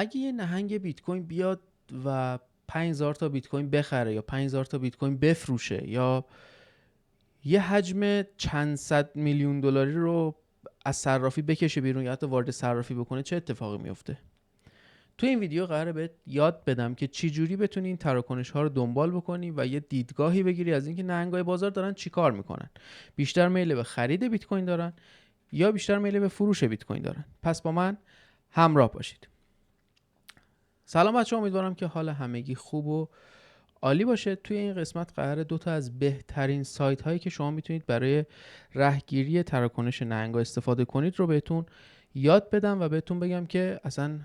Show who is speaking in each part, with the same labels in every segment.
Speaker 1: اگه یه نهنگ بیت کوین بیاد و 5000 تا بیت کوین بخره یا 5000 تا بیت کوین بفروشه یا یه حجم چند صد میلیون دلاری رو از صرافی بکشه بیرون یا حتی وارد صرافی بکنه، چه اتفاقی میفته؟ تو این ویدیو قراره بهت یاد بدم که چی جوری بتونی این تراکنش ها رو دنبال بکنی و یه دیدگاهی بگیری از اینکه نهنگای بازار دارن چیکار میکنن. بیشتر میل به خرید بیت کوین دارن یا بیشتر میل به فروش بیت کوین دارن؟ پس با من همراه باشید. سلام بچه‌ها، امیدوارم که حال همگی خوب و عالی باشه. توی این قسمت قراره دو تا از بهترین سایت هایی که شما میتونید برای رهگیری تراکنش نهنگا استفاده کنید رو بهتون یاد بدم و بهتون بگم که اصلا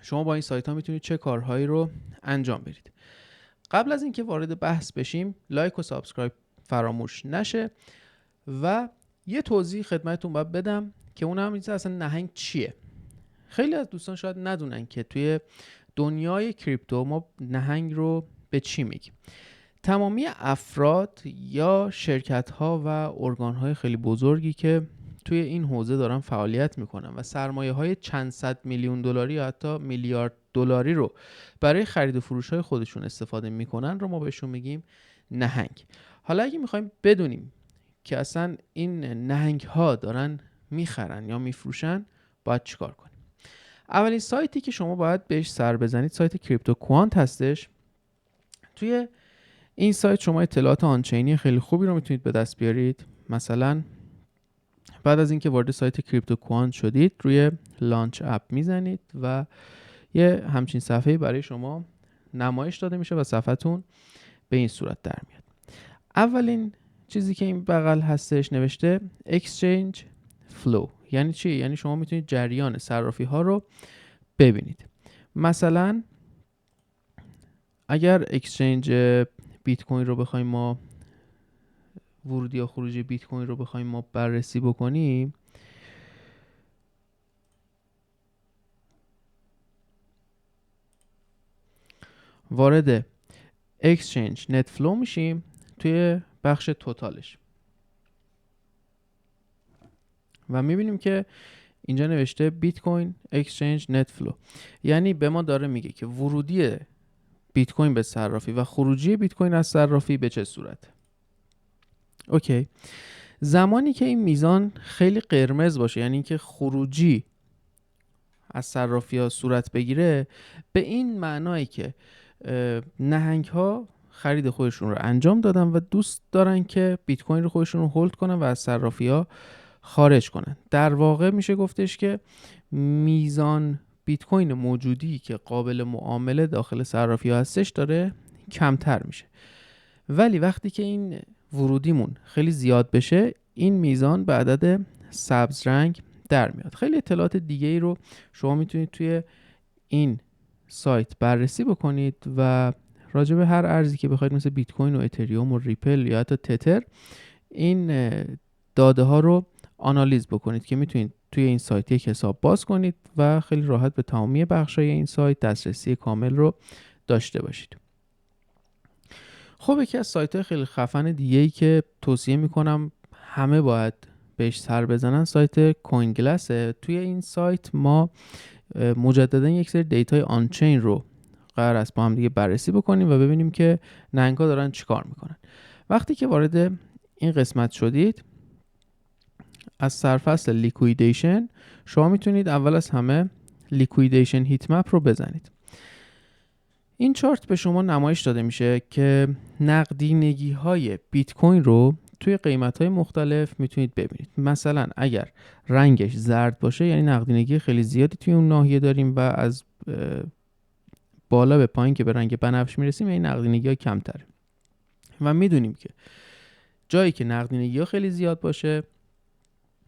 Speaker 1: شما با این سایت ها میتونید چه کارهایی رو انجام بدید. قبل از اینکه وارد بحث بشیم، لایک و سابسکرایب فراموش نشه و یه توضیح خدمتتون باید بدم که اونم این اصلا نهنگ چیه. خیلی از دوستان شاید ندونن که توی دنیای کریپتو ما نهنگ رو به چی میگیم. تمامی افراد یا شرکت ها و ارگان های خیلی بزرگی که توی این حوزه دارن فعالیت میکنن و سرمایه های چند صد میلیون دلاری یا حتی میلیارد دلاری رو برای خرید و فروش های خودشون استفاده میکنن رو ما بهشون میگیم نهنگ. حالا اگه میخوایم بدونیم که اصلا این نهنگ ها دارن میخرن یا میفروشن، باید چیکار کنیم؟ اولین سایتی که شما باید بهش سر بزنید سایت کریپتو کوانت هستش. توی این سایت شما اطلاعات آنچینی خیلی خوبی رو میتونید به دست بیارید. مثلا بعد از اینکه وارد سایت کریپتو کوانت شدید، روی لانچ اپ میزنید و یه همچین صفحه‌ای برای شما نمایش داده میشه و صفحتون به این صورت در میاد. اولین چیزی که این بغل هستش نوشته Exchange Flow. یعنی چی؟ یعنی شما میتونید جریان صرافی ها رو ببینید. مثلا اگر اکسچنج بیت کوین رو بخوایم ما ورودی یا خروجی بیت کوین رو بخوایم ما بررسی بکنیم، وارد اکسچنج نت فلو میشیم توی بخش توتالش و میبینیم که اینجا نوشته بیت کوین اکسچنج نت فلو. یعنی به ما داره میگه که ورودی بیت کوین به صرافی و خروجی بیت کوین از صرافی به چه صورت. اوکی، زمانی که این میزان خیلی قرمز باشه، یعنی اینکه خروجی از صرافی ها صورت بگیره، به این معنایی که نهنگ ها خرید خودشون رو انجام دادن و دوست دارن که بیت کوین رو خودشون رو هولد کنن و از صرافی ها خارج کنن. در واقع میشه گفتش که میزان بیت کوین موجودی که قابل معامله داخل صرافی ها هستش داره کمتر میشه. ولی وقتی که این ورودیمون خیلی زیاد بشه، این میزان به عدد سبز رنگ در میاد. خیلی اطلاعات دیگه ای رو شما میتونید توی این سایت بررسی بکنید و راجع به هر ارزی که بخواید مثل بیت کوین و اتریوم و ریپل یا حتی تتر این داده ها رو آنالیز بکنید که میتونید توی این سایت یک حساب باز کنید و خیلی راحت به تمامی بخشای این سایت دسترسی کامل رو داشته باشید. خب یکی از سایت‌های خیلی خفن دیگه‌ای که توصیه میکنم همه باید بهش سر بزنن سایت کوین گلاسه. توی این سایت ما مجددا یک سری دیتای آنچین رو قرار است با هم دیگه بررسی بکنیم و ببینیم که نهنگ‌ها دارن چیکار میکنن. وقتی که وارد این قسمت شدید، از سرفصل لیکویدیشن شما میتونید اول از همه لیکویدیشن هیت مپ رو بزنید. این چارت به شما نمایش داده میشه که نقدینگی های بیت کوین رو توی قیمت های مختلف میتونید ببینید. مثلا اگر رنگش زرد باشه یعنی نقدینگی خیلی زیادی توی اون ناحیه داریم و از بالا به پایین که به رنگ بنفش میرسیم یعنی نقدینگی ها کمتره. و میدونیم که جایی که نقدینگی ها خیلی زیاد باشه،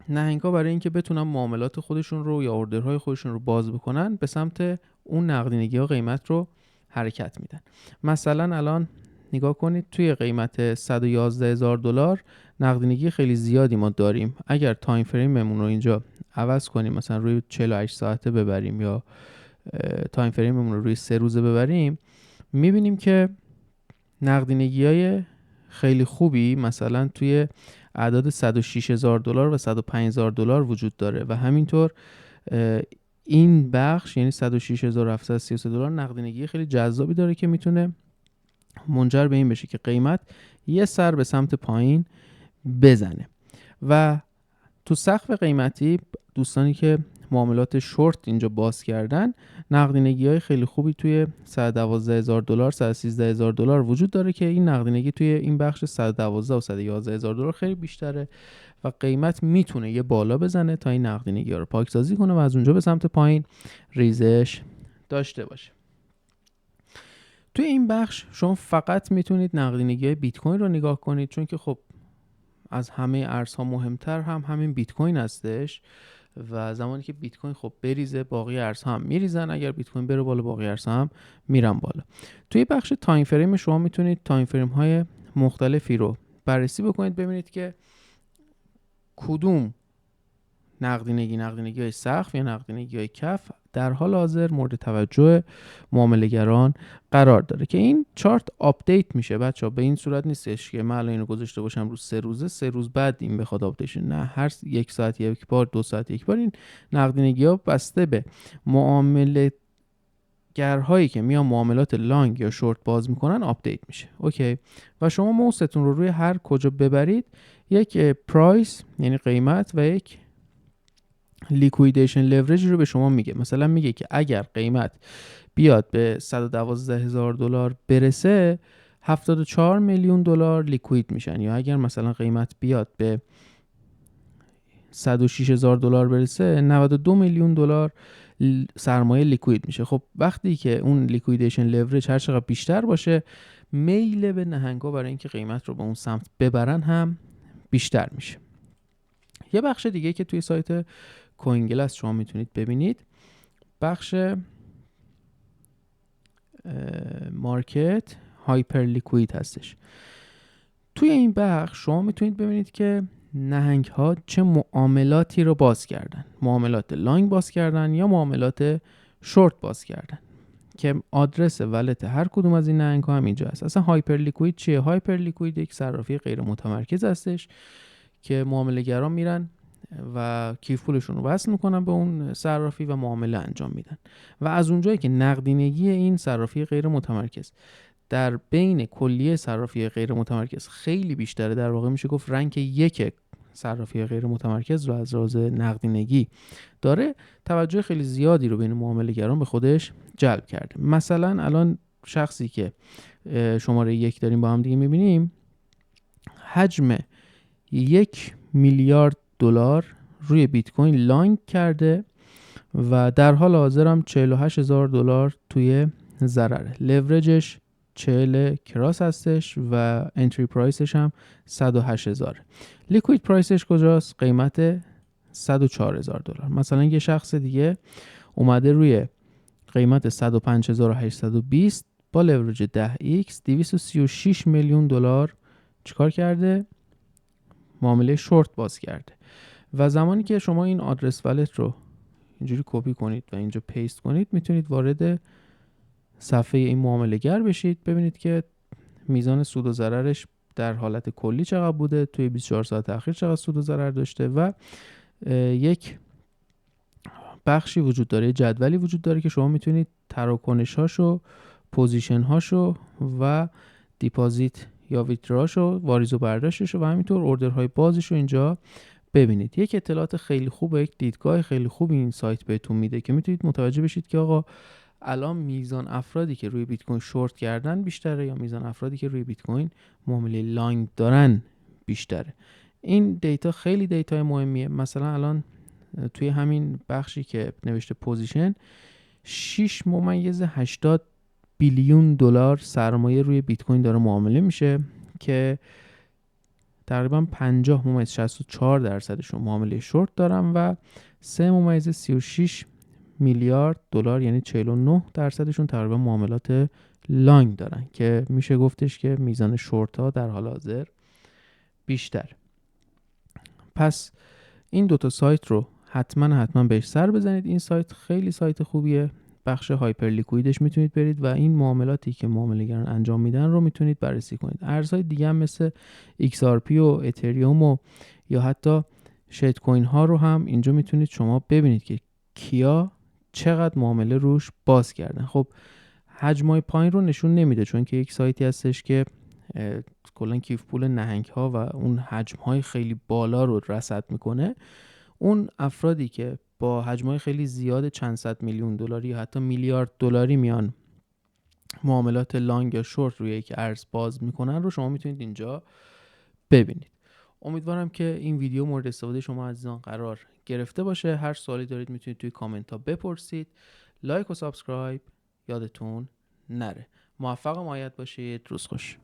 Speaker 1: نهنگ‌ها برای اینکه بتونن معاملات خودشون رو یا اوردرهای خودشون رو باز بکنن به سمت اون نقدینگی ها قیمت رو حرکت میدن. مثلا الان نگاه کنید توی قیمت 111,000 دلار نقدینگی خیلی زیادی ما داریم. اگر تایم فریممون رو اینجا عوض کنیم، مثلا روی 48 ساعته ببریم یا تایم فریممون رو روی 3 روزه ببریم، میبینیم که نقدینگی‌های خیلی خوبی مثلا توی اعداد 106,000 دلار و 105,000 دلار وجود داره و همینطور این بخش یعنی 106733 دلار نقدینگی خیلی جذابی داره که میتونه منجر به این بشه که قیمت یه سر به سمت پایین بزنه. و تو سقف قیمتی دوستانی که معاملات شورت اینجا باز کردن، نقدینگی های خیلی خوبی توی 112000 دلار 113000 دلار وجود داره که این نقدینگی توی این بخش 112 و 111000 دلار خیلی بیشتره و قیمت میتونه یه بالا بزنه تا این نقدینگی ها رو پاکسازی کنه و از اونجا به سمت پایین ریزش داشته باشه. توی این بخش شما فقط میتونید نقدینگی های بیت کوین رو نگاه کنید، چون که خب از همه ارزها مهمتر هم همین بیت کوین هستش و زمانی که بیت کوین خب بریزه باقی ارزها هم میریزن، اگر بیت کوین بره بالا باقی ارزها هم میرن بالا. توی بخش تایم فریم شما میتونید تایم فریم های مختلفی رو بررسی بکنید، ببینید که کدوم نقدینگی های سقف یا نقدینگی های کف در حال حاضر مورد توجه معامله‌گران قرار داره که این چارت آپدیت میشه بچه‌ها. به این صورت نیستش که من الان اینو گذاشته باشم رو 3 روزه 3 روز بعد این بخواد آپدیت شه، نه، هر 1 ساعت یک بار 2 ساعت یک بار این نقدینگی ها بسته به معامله گرهایی که میان معاملات لانگ یا شورت باز میکنن آپدیت میشه. اوکی، و شما موستون رو روی هر کجا ببرید یک پرایس یعنی قیمت و یک لیکویدیشن لورج رو به شما میگه. مثلا میگه که اگر قیمت بیاد به 112000 دلار برسه 74 میلیون دلار لیکوید میشن، یا اگر مثلا قیمت بیاد به 106000 دلار برسه 92 میلیون دلار سرمایه لیکوید میشه. خب وقتی که اون لیکویدیشن لورج هر چقدر بیشتر باشه، میل به نهنگا برای اینکه قیمت رو به اون سمت ببرن هم بیشتر میشه. یه بخش دیگه که توی سایت کوینگلاس شما میتونید ببینید بخش مارکت هایپر لیکوید هستش. توی این بخش شما میتونید ببینید که نهنگ ها چه معاملاتی رو باز کردن، معاملات لانگ باز کردن یا معاملات شورت باز کردن، که آدرس ولت هر کدوم از این نهنگ ها هم اینجا هست. اصلا هایپر لیکوید چیه؟ هایپر لیکوید یک صرافی غیر متمرکز هستش که معامله گران میرن و کیف پولشون رو وصل میکنن به اون صرافی و معامله انجام میدن و از اونجایی که نقدینگی این صرافی غیر متمرکز در بین کلیه صرافی غیر متمرکز خیلی بیشتره، در واقع میشه گفت رنک 1 صرافی غیر متمرکز رو از لحاظ نقدینگی داره، توجه خیلی زیادی رو بین معامله گران به خودش جلب کرده. مثلا الان شخصی که شماره 1 داریم با هم دیگه میبینیم حجم 1 میلیارد دلار روی بیت کوین لانگ کرده و در حال حاضر هم 48000 دلار توی ضرره. لورجش 40 کراس هستش و انتری پرایسش هم 108000. لیکوید پرایسش کجاست؟ قیمت 104000 دلار. مثلا یه شخص دیگه اومده روی قیمت 105820 با لورج 10x 236 میلیون دلار چیکار کرده؟ معامله شورت باز کرده. و زمانی که شما این آدرس والت رو اینجوری کپی کنید و اینجا پیست کنید، میتونید وارد صفحه این معامله گر بشید، ببینید که میزان سود و ضررش در حالت کلی چقدر بوده، توی 24 ساعت اخیر چقدر سود و ضرر داشته و یک بخشی وجود داره، جدولی وجود داره که شما میتونید تراکنش‌هاشو، پوزیشن‌هاشو و دیپازیت یا ویتراشو، واریز و برداشتشو و همینطور اوردرهای بازشو اینجا ببینید. یک اطلاعات خیلی خوبه، یک دیدگاه خیلی خوب این سایت بهتون میده که میتونید متوجه بشید که آقا الان میزان افرادی که روی بیت کوین شورت کردن بیشتره یا میزان افرادی که روی بیت کوین معامله لانگ دارن بیشتره. این دیتا خیلی دیتای مهمیه. مثلا الان توی همین بخشی که نوشته پوزیشن 6.80 بیلیون دلار سرمایه روی بیت کوین داره معامله میشه که تقریبا 50.64% معامله شورت دارن و 3.36 میلیارد دلار یعنی 49% تقریبا معاملات لانگ دارن که میشه گفتش که میزان شورت ها در حال حاضر بیشتر. پس این دوتا سایت رو حتما بهش سر بزنید. این سایت خیلی سایت خوبیه. بخش هایپر لیکویدش میتونید برید و این معاملاتی که معامله‌گران انجام میدن رو میتونید بررسی کنید. ارزهای دیگه هم مثل XRP و اتریوم و یا حتی شیت کوین ها رو هم اینجا میتونید شما ببینید که کیا چقدر معامله روش باز کردن. خب حجمای پایین رو نشون نمیده چون که یک سایتی هستش که کلا کیف پول نهنگ ها و اون حجم های خیلی بالا رو رصد میکنه. اون افرادی که با حجمای خیلی زیاد چند صد میلیون دلاری یا حتی میلیارد دلاری میان معاملات لانگ یا شورت روی یک ارز باز میکنن رو شما میتونید اینجا ببینید. امیدوارم که این ویدیو مورد استفاده شما عزیزان قرار گرفته باشه. هر سوالی دارید میتونید توی کامنت ها بپرسید. لایک و سابسکرایب یادتون نره. موفق و مایت باشید. روز خوش.